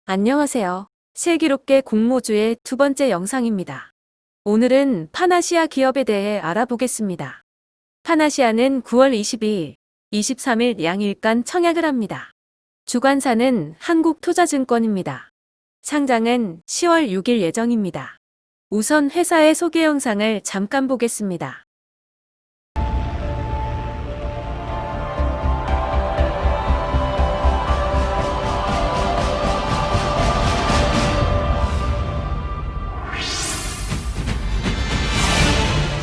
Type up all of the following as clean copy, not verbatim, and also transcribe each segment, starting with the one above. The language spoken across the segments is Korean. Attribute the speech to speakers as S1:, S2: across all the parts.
S1: 안녕하세요. 슬기롭게 공모주의 두 번째 영상입니다. 오늘은 파나시아 기업에 대해 알아보겠습니다. 파나시아는 9월 22일, 23일 양일간 청약을 합니다. 주관사는 한국투자증권입니다. 상장은 10월 6일 예정입니다. 우선 회사의 소개 영상을 잠깐 보겠습니다.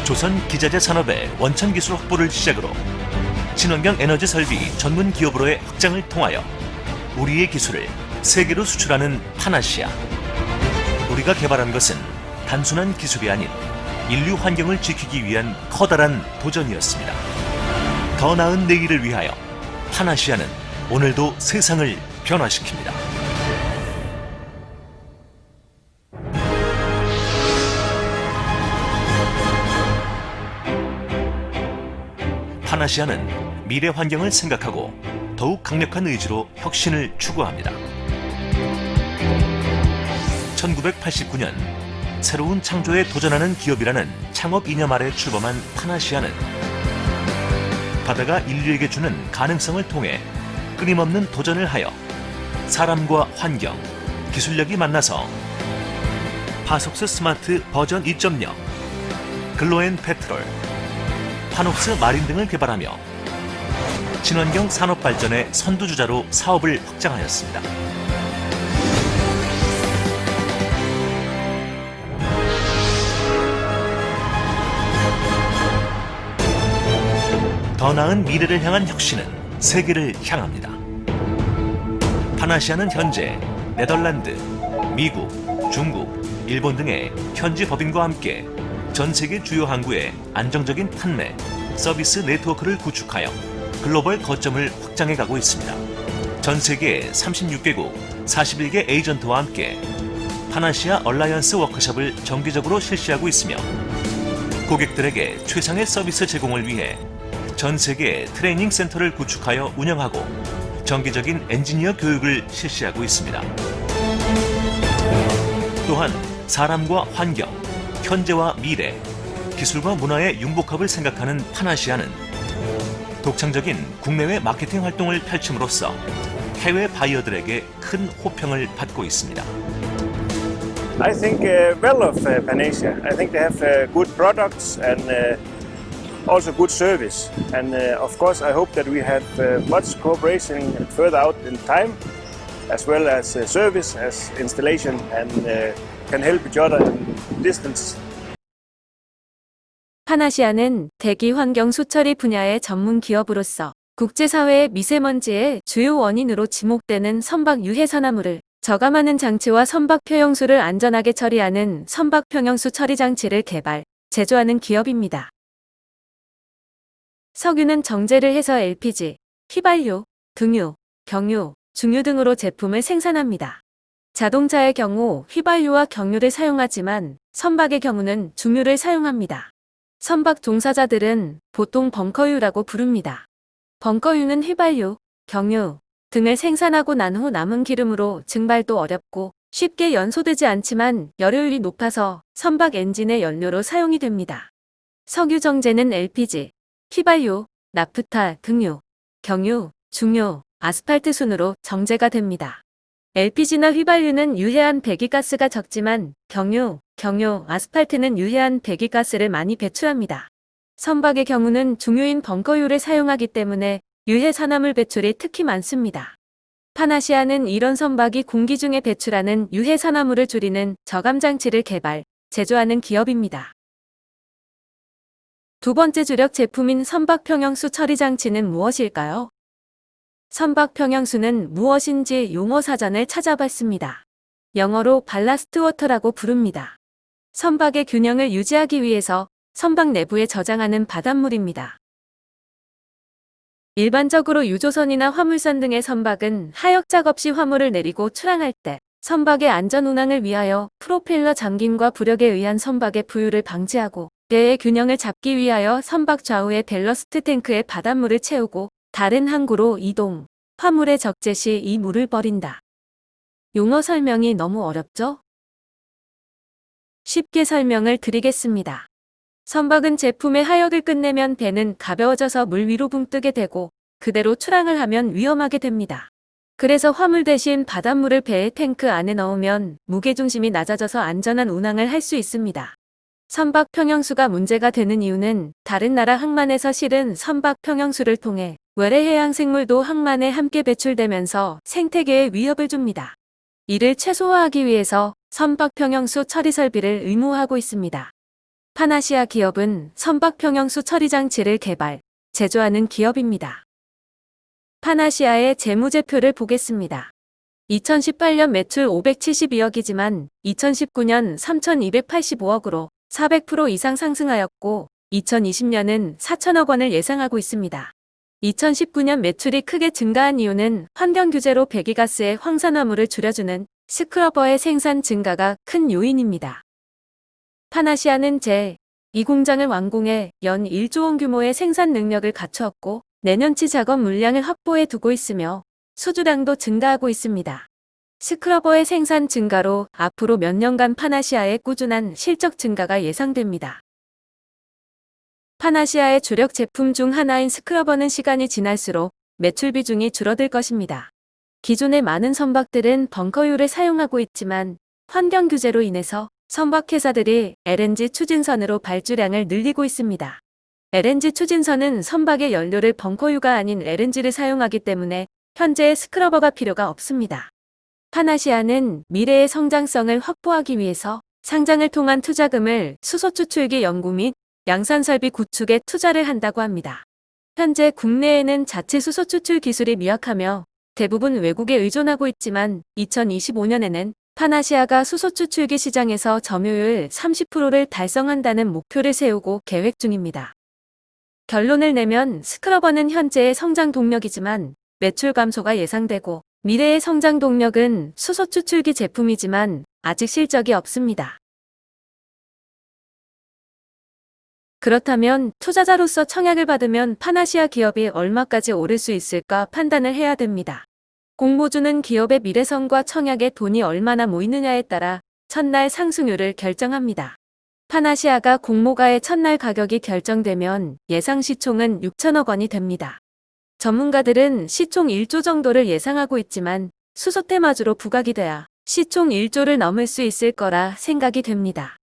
S2: 조선 기자재 산업의 원천 기술 확보를 시작으로 친환경 에너지 설비 전문 기업으로의 확장을 통하여 우리의 기술을 세계로 수출하는 파나시아. 우리가 개발한 것은 단순한 기술이 아닌 인류 환경을 지키기 위한 커다란 도전이었습니다. 더 나은 내일을 위하여 파나시아는 오늘도 세상을 변화시킵니다. 파나시아는 미래 환경을 생각하고 더욱 강력한 의지로 혁신을 추구합니다. 1989년 새로운 창조에 도전하는 기업이라는 창업 이념 아래 출범한 파나시아는 바다가 인류에게 주는 가능성을 통해 끊임없는 도전을 하여 사람과 환경, 기술력이 만나서 파속스 스마트 버전 2.0, 글로엔 페트롤, 파녹스 마린 등을 개발하며 친환경 산업 발전의 선두주자로 사업을 확장하였습니다. 더 나은 미래를 향한 혁신은 세계를 향합니다. 파나시아는 현재 네덜란드, 미국, 중국, 일본 등의 현지 법인과 함께 전 세계 주요 항구에 안정적인 판매, 서비스 네트워크를 구축하여 글로벌 거점을 확장해 가고 있습니다. 전 세계 36개국 41개 에이전트와 함께 파나시아 얼라이언스 워크숍을 정기적으로 실시하고 있으며 고객들에게 최상의 서비스 제공을 위해 전 세계 트레이닝 센터를 구축하여 운영하고 정기적인 엔지니어 교육을 실시하고 있습니다. 또한 사람과 환경, 현재와 미래, 기술과 문화의 융복합을 생각하는 파나시아는 독창적인 국내외 마케팅 활동을 펼침으로써 해외 바이어들에게 큰 호평을 받고 있습니다.
S3: I think well of Panacea. I think they have good products and also good service. And of course, I hope that we have much cooperation further out in time, as well as service, as installation, and can help each other in distance.
S1: 파나시아는 대기 환경 수처리 분야의 전문 기업으로서 국제사회의 미세먼지의 주요 원인으로 지목되는 선박 유해 산화물을 저감하는 장치와 선박 표형수를 안전하게 처리하는 선박 표형수 처리 장치를 개발, 제조하는 기업입니다. 석유는 정제를 해서 LPG, 휘발유, 등유, 경유, 중유 등으로 제품을 생산합니다. 자동차의 경우 휘발유와 경유를 사용하지만 선박의 경우는 중유를 사용합니다. 선박 종사자들은 보통 벙커유라고 부릅니다. 벙커유는 휘발유, 경유 등을 생산하고 난 후 남은 기름으로 증발도 어렵고 쉽게 연소되지 않지만 열효율이 높아서 선박 엔진의 연료로 사용이 됩니다. 석유 정제는 LPG, 휘발유, 나프타, 등유, 경유, 중유, 아스팔트 순으로 정제가 됩니다. LPG나 휘발유는 유해한 배기가스가 적지만 경유, 아스팔트는 유해한 배기가스를 많이 배출합니다. 선박의 경우는 중유인 벙커유를 사용하기 때문에 유해 산화물 배출이 특히 많습니다. 파나시아는 이런 선박이 공기 중에 배출하는 유해 산화물을 줄이는 저감 장치를 개발, 제조하는 기업입니다. 두 번째 주력 제품인 선박 평형수 처리 장치는 무엇일까요? 선박 평형수는 무엇인지 용어 사전을 찾아봤습니다. 영어로 발라스트 워터라고 부릅니다. 선박의 균형을 유지하기 위해서 선박 내부에 저장하는 바닷물입니다. 일반적으로 유조선이나 화물선 등의 선박은 하역 작업 시 화물을 내리고 출항할 때 선박의 안전 운항을 위하여 프로펠러 잠김과 부력에 의한 선박의 부유를 방지하고 배의 균형을 잡기 위하여 선박 좌우의 밸러스트 탱크에 바닷물을 채우고 다른 항구로 이동, 화물의 적재 시 이 물을 버린다. 용어 설명이 너무 어렵죠? 쉽게 설명을 드리겠습니다. 선박은 제품의 하역을 끝내면 배는 가벼워져서 물 위로 붕 뜨게 되고 그대로 출항을 하면 위험하게 됩니다. 그래서 화물 대신 바닷물을 배의 탱크 안에 넣으면 무게중심이 낮아져서 안전한 운항을 할 수 있습니다. 선박 평형수가 문제가 되는 이유는 다른 나라 항만에서 실은 선박 평형수를 통해 외래 해양 생물도 항만에 함께 배출되면서 생태계에 위협을 줍니다. 이를 최소화하기 위해서 선박 평형수 처리 설비를 의무화하고 있습니다. 파나시아 기업은 선박 평형수 처리 장치를 개발, 제조하는 기업입니다. 파나시아의 재무제표를 보겠습니다. 2018년 매출 572억이지만 2019년 3,285억으로 400% 이상 상승하였고 2020년은 4천억 원을 예상하고 있습니다. 2019년 매출이 크게 증가한 이유는 환경규제로 배기가스의 황산화물을 줄여주는 스크러버의 생산 증가가 큰 요인입니다. 파나시아는 제2 공장을 완공해 연 1조 원 규모의 생산 능력을 갖추었고 내년치 작업 물량을 확보해 두고 있으며 수주량도 증가하고 있습니다. 스크러버의 생산 증가로 앞으로 몇 년간 파나시아의 꾸준한 실적 증가가 예상됩니다. 파나시아의 주력 제품 중 하나인 스크러버는 시간이 지날수록 매출 비중이 줄어들 것입니다. 기존의 많은 선박들은 벙커유를 사용하고 있지만 환경 규제로 인해서 선박회사들이 LNG 추진선으로 발주량을 늘리고 있습니다. LNG 추진선은 선박의 연료를 벙커유가 아닌 LNG를 사용하기 때문에 현재 스크러버가 필요가 없습니다. 파나시아는 미래의 성장성을 확보하기 위해서 상장을 통한 투자금을 수소 추출기 연구 및 양산 설비 구축에 투자를 한다고 합니다. 현재 국내에는 자체 수소 추출 기술이 미약하며 대부분 외국에 의존하고 있지만 2025년에는 파나시아가 수소 추출기 시장에서 점유율 30%를 달성한다는 목표를 세우고 계획 중입니다. 결론을 내면 스크러버는 현재의 성장 동력이지만 매출 감소가 예상되고 미래의 성장 동력은 수소 추출기 제품이지만 아직 실적이 없습니다. 그렇다면 투자자로서 청약을 받으면 파나시아 기업이 얼마까지 오를 수 있을까 판단을 해야 됩니다. 공모주는 기업의 미래성과 청약에 돈이 얼마나 모이느냐에 따라 첫날 상승률을 결정합니다. 파나시아가 공모가의 첫날 가격이 결정되면 예상 시총은 6천억 원이 됩니다. 전문가들은 시총 1조 정도를 예상하고 있지만 수소 테마주로 부각이 돼야 시총 1조를 넘을 수 있을 거라 생각이 됩니다.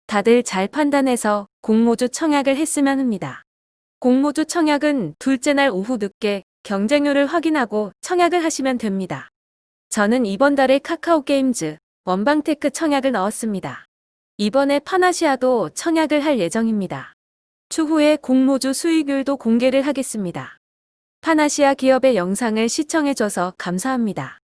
S1: 다들 잘 판단해서 공모주 청약을 했으면 합니다. 공모주 청약은 둘째 날 오후 늦게 경쟁률을 확인하고 청약을 하시면 됩니다. 저는 이번 달에 카카오게임즈, 원방테크 청약을 넣었습니다. 이번에 파나시아도 청약을 할 예정입니다. 추후에 공모주 수익률도 공개를 하겠습니다. 파나시아 기업의 영상을 시청해줘서 감사합니다.